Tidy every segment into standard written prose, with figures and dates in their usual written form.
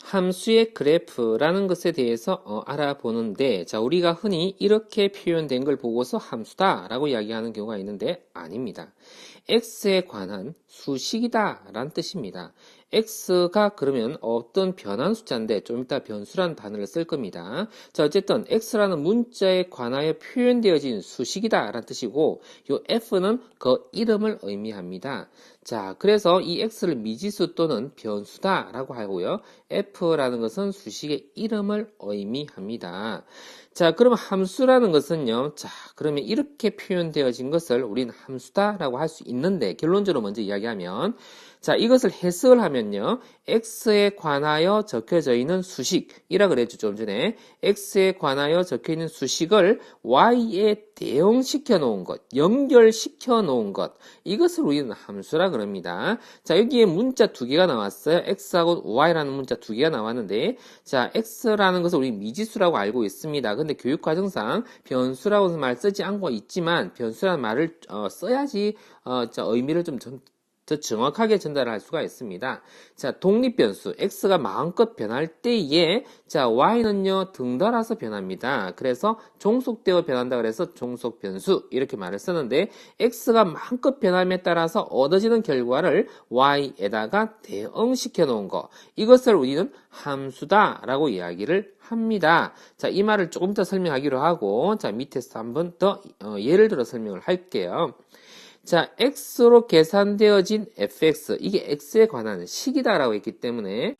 함수의 그래프라는 것에 대해서 알아보는데, 자, 우리가 흔히 이렇게 표현된 걸 보고서 함수다라고 이야기하는 경우가 있는데 아닙니다. x에 관한 수식이다 라는 뜻입니다. x가 그러면 어떤 변한 숫자인데 좀 이따 변수라는 단어를 쓸 겁니다. 자, 어쨌든 x라는 문자에 관하여 표현되어진 수식이다 라는 뜻이고, 요 f는 그 이름을 의미합니다. 자, 그래서 이 x를 미지수 또는 변수다 라고 하고요, f라는 것은 수식의 이름을 의미합니다. 자, 그러면 함수라는 것은요, 자, 그러면 이렇게 표현되어진 것을 우리는 함수다라고 할 수 있는데, 결론적으로 먼저 이야기하면, 자, 이것을 해석을 하면요, x에 관하여 적혀져 있는 수식이라 그랬죠, 좀 전에. x에 관하여 적혀 있는 수식을 y에 대응시켜 놓은 것, 연결시켜 놓은 것, 이것을 우리는 함수라 그럽니다. 자, 여기에 문자 두 개가 나왔어요. x하고 y라는 문자 두 개가 나왔는데, 자, x라는 것을 우리 미지수라고 알고 있습니다. 근데 교육과정상 변수라고 말 쓰지 않고 있지만, 변수라는 말을 써야지 의미를 좀 더 정확하게 전달할 수가 있습니다. 자, 독립변수 x가 마음껏 변할 때에, 자, y는요 등달아서 변합니다. 그래서 종속되어 변한다 그래서 종속변수 이렇게 말을 쓰는데, x가 마음껏 변함에 따라서 얻어지는 결과를 y에다가 대응시켜 놓은 거, 이것을 우리는 함수다라고 이야기를 합니다. 자, 이 말을 조금 더 설명하기로 하고, 자, 밑에서 한번 더 예를 들어 설명을 할게요. 자, x로 계산되어진 fx, 이게 x에 관한 식이다라고 했기 때문에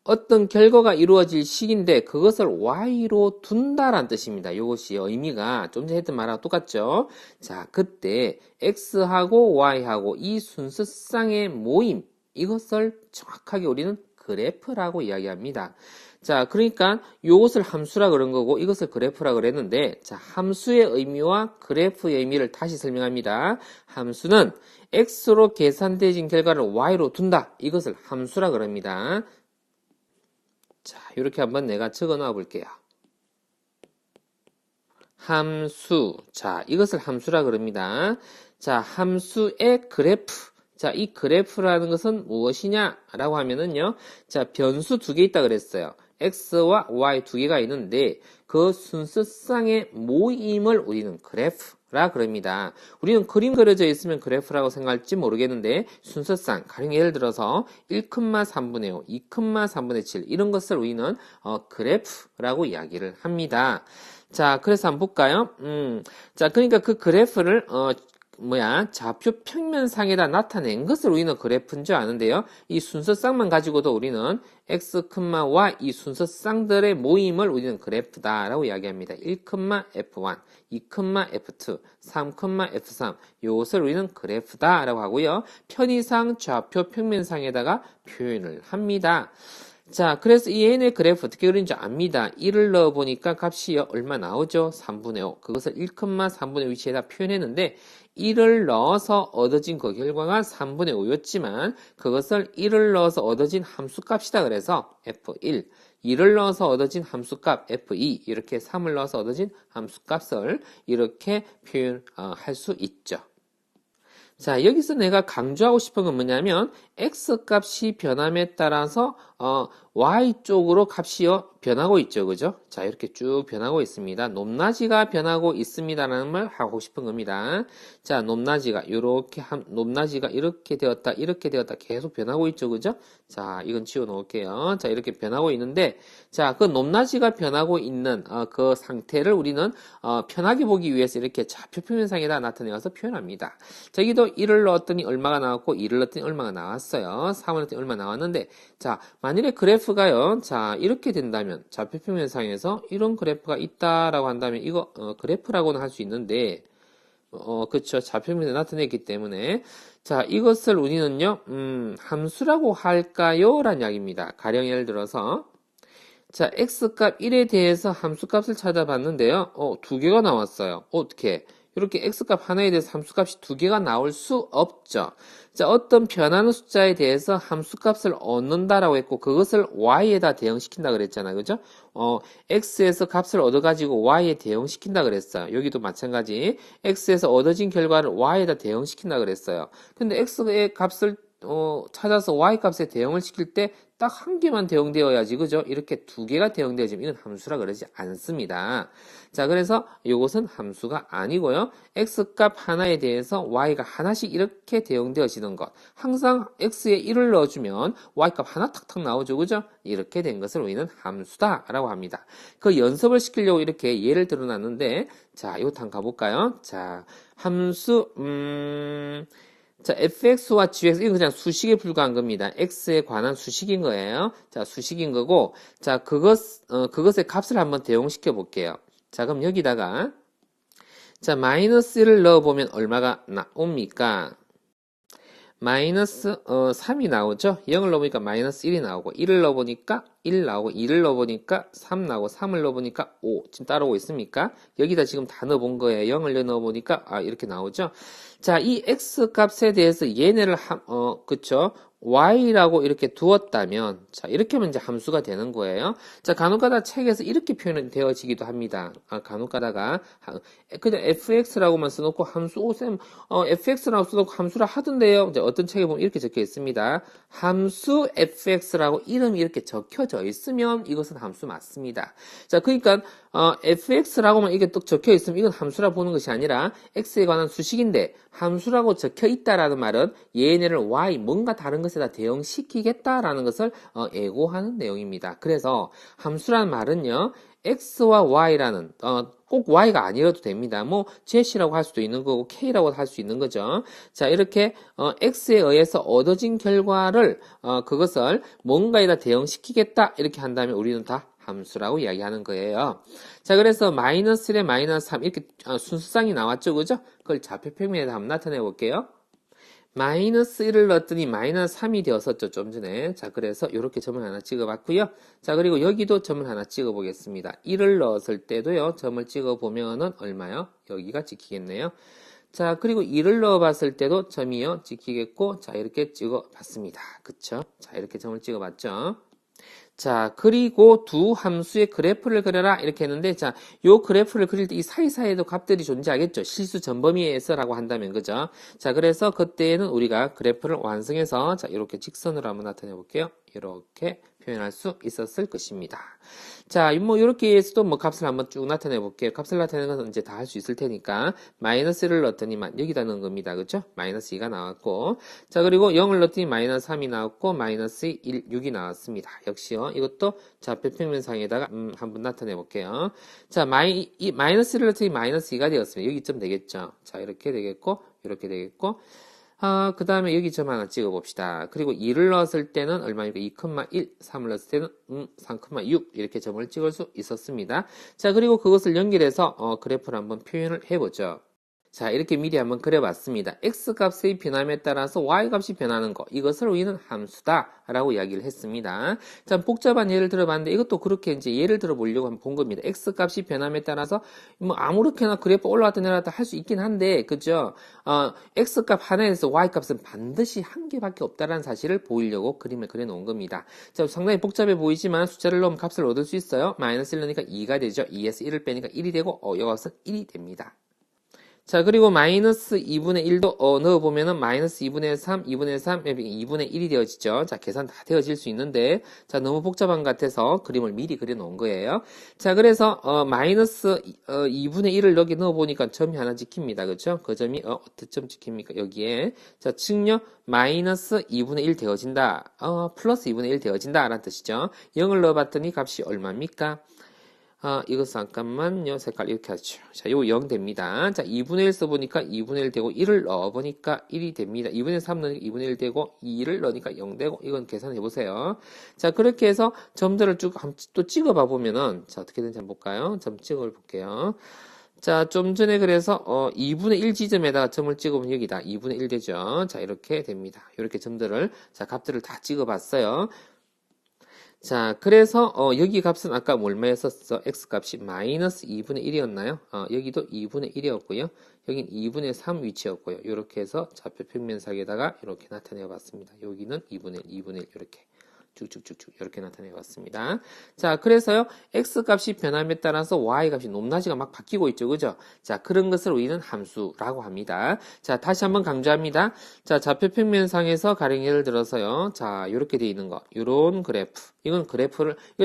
어떤 결과가 이루어질 식인데 그것을 y로 둔다라는 뜻입니다. 이것이 의미가 좀 전에 했던 말하고 똑같죠? 자, 그때 x하고 y하고 이 순서쌍의 모임, 이것을 정확하게 우리는 그래프라고 이야기합니다. 자, 그러니까 이것을 함수라 그런 거고 이것을 그래프라 그랬는데, 자, 함수의 의미와 그래프의 의미를 다시 설명합니다. 함수는 x로 계산되어진 결과를 y로 둔다, 이것을 함수라 그럽니다. 자, 이렇게 한번 내가 적어 놔 볼게요. 함수, 자, 이것을 함수라 그럽니다. 자, 함수의 그래프, 자, 이 그래프라는 것은 무엇이냐 라고 하면은요, 자, 변수 두 개 있다 그랬어요. x와 y 두 개가 있는데 그 순서쌍의 모임을 우리는 그래프라 그럽니다. 우리는 그림 그려져 있으면 그래프라고 생각할지 모르겠는데, 순서쌍, 가령 예를 들어서 1,3분의 5, 2,3분의 7 이런 것을 우리는 그래프라고 이야기를 합니다. 자, 그래서 한번 볼까요? 자, 그러니까 그 그래프를 좌표 평면상에다 나타낸 것을 우리는 그래프인 줄 아는데요. 이 순서쌍만 가지고도 우리는 x, y 이 순서쌍들의 모임을 우리는 그래프다라고 이야기합니다. 1,f1, 2,f2, 3,f3 이것을 우리는 그래프다라고 하고요. 편의상 좌표 평면상에다가 표현을 합니다. 자, 그래서 이 n의 그래프 어떻게 그리는지 압니다. 1을 넣어보니까 값이 얼마 나오죠? 3분의 5. 그것을 1,3분의 위치에다 표현했는데 1을 넣어서 얻어진 그 결과가 3분의 5였지만 그것을 1을 넣어서 얻어진 함수값이다 그래서 f1, 2를 넣어서 얻어진 함수값 f2, 이렇게 3을 넣어서 얻어진 함수값을 이렇게 표현할 수 있죠. 자, 여기서 내가 강조하고 싶은 건 뭐냐면 x 값이 변함에 따라서 y 쪽으로 값이 변하고 있죠. 그죠? 자, 이렇게 쭉 변하고 있습니다. 높낮이가 변하고 있습니다라는 말 하고 싶은 겁니다. 자, 높낮이가 이렇게 되었다, 이렇게 되었다 계속 변하고 있죠. 그죠? 자, 이건 지워 놓을게요. 자, 이렇게 변하고 있는데, 자, 그 높낮이가 변하고 있는 그 상태를 우리는 편하게 보기 위해서 이렇게 좌표 평면상에다 나타내어서 표현합니다. 저기도 1을 넣었더니 얼마가 나왔고 2를 넣었더니 얼마가 나왔어요. 3을 넣었더니 얼마 나왔는데, 자, 만일에 그래프가요, 자, 이렇게 된다면 좌표 평면상에서 이런 그래프가 있다라고 한다면 이거 그래프라고는 할 수 있는데, 그쵸, 좌표 평면에 나타냈기 때문에, 자, 이것을 우리는요 함수라고 할까요? 라는 이야기입니다. 가령 예를 들어서, 자, x값 1에 대해서 함수값을 찾아봤는데요. 두 개가 나왔어요. 어떻게? 이렇게 x값 하나에 대해서 함수값이 두 개가 나올 수 없죠. 자, 어떤 변하는 숫자에 대해서 함수값을 얻는다라고 했고 그것을 y에다 대응시킨다 그랬잖아요. 그죠? x에서 값을 얻어가지고 y에 대응시킨다 그랬어요. 여기도 마찬가지. x에서 얻어진 결과를 y에다 대응시킨다 그랬어요. 근데 x의 값을 찾아서 y값에 대응을 시킬 때 딱 한 개만 대응되어야지, 그죠? 이렇게 두 개가 대응되어지면 이건 함수라 그러지 않습니다. 자, 그래서 이것은 함수가 아니고요. x값 하나에 대해서 y가 하나씩 이렇게 대응되어지는 것. 항상 x에 1을 넣어주면 y값 하나 탁탁 나오죠, 그죠? 이렇게 된 것을 우리는 함수다라고 합니다. 그 연습을 시키려고 이렇게 예를 들어놨는데, 자, 이것도 한번 가볼까요? 자, 함수, 자, fx와 gx, 이건 그냥 수식에 불과한 겁니다. x에 관한 수식인 거예요. 자, 수식인 거고, 자, 그것의 값을 한번 대용시켜 볼게요. 자, 그럼 여기다가, 자, 마이너스 1을 넣어보면 얼마가 나옵니까? 마이너스 3이 나오죠. 0을 넣어보니까 마이너스 1이 나오고 1을 넣어보니까 1 나오고 2를 넣어보니까 3 나오고 3을 넣어보니까 5 지금 따라오고 있습니까? 여기다 지금 다 넣어본 거예요. 0을 넣어보니까 이렇게 나오죠. 자, 이 x 값에 대해서 얘네를 그쵸? y라고 이렇게 두었다면 자, 이렇게 하면 이제 함수가 되는 거예요. 자, 간혹가다 책에서 이렇게 표현되어지기도 합니다. 간혹가다가 그냥 fx라고만 써놓고 함수 fx라고 써놓고 함수라 하던데요. 이제 어떤 책에 보면 이렇게 적혀 있습니다. 함수 fx라고 이름이 이렇게 적혀져 있으면 이것은 함수 맞습니다. 자, 그러니까 fx라고만 이게 또 적혀 있으면 이건 함수라 보는 것이 아니라 x에 관한 수식인데 함수라고 적혀 있다라는 말은 얘네를 y 뭔가 다른 것에다 대응시키겠다라는 것을 예고하는 내용입니다. 그래서 함수라는 말은요. x와 y라는 꼭 y가 아니어도 됩니다. 뭐 z라고 할 수도 있는 거고 k라고 할 수 있는 거죠. 자, 이렇게 x에 의해서 얻어진 결과를 그것을 뭔가에다 대응시키겠다 이렇게 한다면 우리는 다 함수라고 이야기하는 거예요. 자, 그래서 마이너스 1에 마이너스 3 이렇게 순수쌍이 나왔죠, 그죠? 그걸 좌표평면에다 한번 나타내 볼게요. 마이너스 1을 넣었더니 마이너스 3이 되었었죠, 좀 전에. 자, 그래서 이렇게 점을 하나 찍어봤고요. 자, 그리고 여기도 점을 하나 찍어보겠습니다. 1을 넣었을 때도요, 점을 찍어보면은 얼마요? 여기가 찍히겠네요. 자, 그리고 2를 넣어봤을 때도 점이요, 찍히겠고, 자, 이렇게 찍어봤습니다. 그쵸? 자, 이렇게 점을 찍어봤죠. 자, 그리고 두 함수의 그래프를 그려라 이렇게 했는데, 자, 요 그래프를 그릴 때 이 사이사이에도 값들이 존재하겠죠. 실수 전범위에서라고 한다면, 그죠? 자, 그래서 그때는 우리가 그래프를 완성해서, 자, 이렇게 직선으로 한번 나타내 볼게요. 이렇게 표현할 수 있었을 것입니다. 자, 뭐 이렇게 해서도 뭐 값을 한번 쭉 나타내 볼게요. 값을 나타내는 것은 이제 다 할 수 있을 테니까 마이너스를 넣었더니 여기다 넣은 겁니다. 그죠? 마이너스 2가 나왔고, 자, 그리고 0을 넣었더니 마이너스 3이 나왔고 마이너스 1, 6이 나왔습니다. 역시요. 이것도 좌표평면상에다가 한번 나타내 볼게요. 자, 마이너스를 넣었더니 마이너스 2가 되었습니다. 여기쯤 되겠죠? 자, 이렇게 되겠고 이렇게 되겠고, 그 다음에 여기 점 하나 찍어 봅시다. 그리고 2를 넣었을 때는 얼마입니까? 2,1, 3을 넣었을 때는 3,6 이렇게 점을 찍을 수 있었습니다. 자, 그리고 그것을 연결해서 그래프를 한번 표현을 해보죠. 자, 이렇게 미리 한번 그려봤습니다. x값의 변함에 따라서 y값이 변하는 것, 이것을 우리는 함수다 라고 이야기를 했습니다. 자, 복잡한 예를 들어봤는데 이것도 그렇게 이제 예를 들어보려고 한번 본 겁니다. x값이 변함에 따라서 뭐 아무렇게나 그래프 올라왔다 내려왔다 할 수 있긴 한데, 그죠? x값 하나에서 y값은 반드시 한 개밖에 없다라는 사실을 보이려고 그림을 그려놓은 겁니다. 자, 상당히 복잡해 보이지만 숫자를 넣으면 값을 얻을 수 있어요. 마이너스 1 넣으니까 2가 되죠. 2에서 1을 빼니까 1이 되고 이 값은 1이 됩니다. 자, 그리고 마이너스 2분의 1도 넣어보면은 마이너스 2분의 3, 2분의 3, 2분의 1이 되어지죠. 자, 계산 다 되어질 수 있는데, 자, 너무 복잡한 것 같아서 그림을 미리 그려놓은 거예요. 자, 그래서 마이너스 2분의 1을 여기 넣어보니까 점이 하나 찍힙니다. 그렇죠? 그 점이 어떤 점 찍힙니까? 여기에. 자, 측려 마이너스 2분의 1 되어진다. 플러스 2분의 1 되어진다. 라는 뜻이죠. 0을 넣어봤더니 값이 얼마입니까? 이거 잠깐만요. 색깔 이렇게 하죠. 자, 요 0 됩니다. 자, 2분의 1 써보니까 2분의 1 되고 1을 넣어보니까 1이 됩니다. 2분의 3 넣으니까 2분의 1 되고 2를 넣으니까 0 되고 이건 계산해 보세요. 자, 그렇게 해서 점들을 쭉 또 찍어봐 보면은 자, 어떻게 되는지 한번 볼까요? 점 찍어 볼게요. 자, 좀 전에 그래서 2분의 1 지점에다가 점을 찍어보면 여기다 2분의 1 되죠. 자, 이렇게 됩니다. 이렇게 점들을 자, 값들을 다 찍어봤어요. 자, 그래서 여기 값은 아까 얼마였었어? x값이 마이너스 2분의 1이었나요? 여기도 2분의 1이었고요. 여긴 2분의 3 위치였고요. 이렇게 해서 좌표 평면상에다가 이렇게 나타내 봤습니다. 여기는 2분의 1, 2분의 1 이렇게. 쭉쭉쭉쭉 이렇게 나타내 봤습니다. 자, 그래서요, x 값이 변함에 따라서 y 값이 높낮이가 막 바뀌고 있죠. 그죠? 자, 그런 것을 우리는 함수라고 합니다. 자, 다시 한번 강조합니다. 자, 좌표 평면상에서 가령 예를 들어서요. 자, 이렇게 돼 있는 거. 요런 그래프. 이건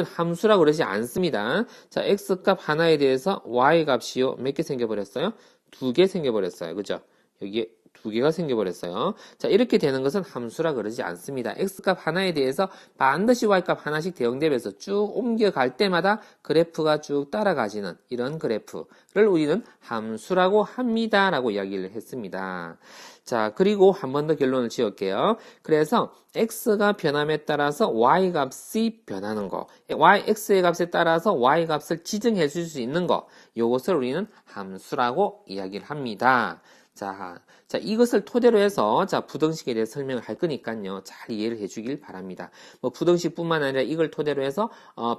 함수라고 그러지 않습니다. 자, x 값 하나에 대해서 y 값이요. 몇 개 생겨버렸어요? 2개 생겨버렸어요. 그죠? 여기에 2개가 생겨버렸어요. 자, 이렇게 되는 것은 함수라 그러지 않습니다. x값 하나에 대해서 반드시 y값 하나씩 대응되면서 쭉 옮겨갈 때마다 그래프가 쭉 따라가지는 이런 그래프를 우리는 함수라고 합니다. 라고 이야기를 했습니다. 자, 그리고 한 번 더 결론을 지을게요. 그래서 x가 변함에 따라서 y값이 변하는 거, x의 값에 따라서 y값을 지정해 줄 수 있는 거, 요것을 우리는 함수라고 이야기를 합니다. 자, 이것을 토대로 해서, 자, 부등식에 대해 설명을 할 거니까요. 잘 이해를 해주길 바랍니다. 뭐, 부등식뿐만 아니라 이걸 토대로 해서,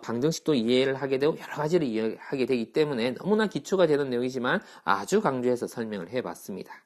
방정식도 이해를 하게 되고, 여러 가지를 이해하게 되기 때문에 너무나 기초가 되는 내용이지만 아주 강조해서 설명을 해 봤습니다.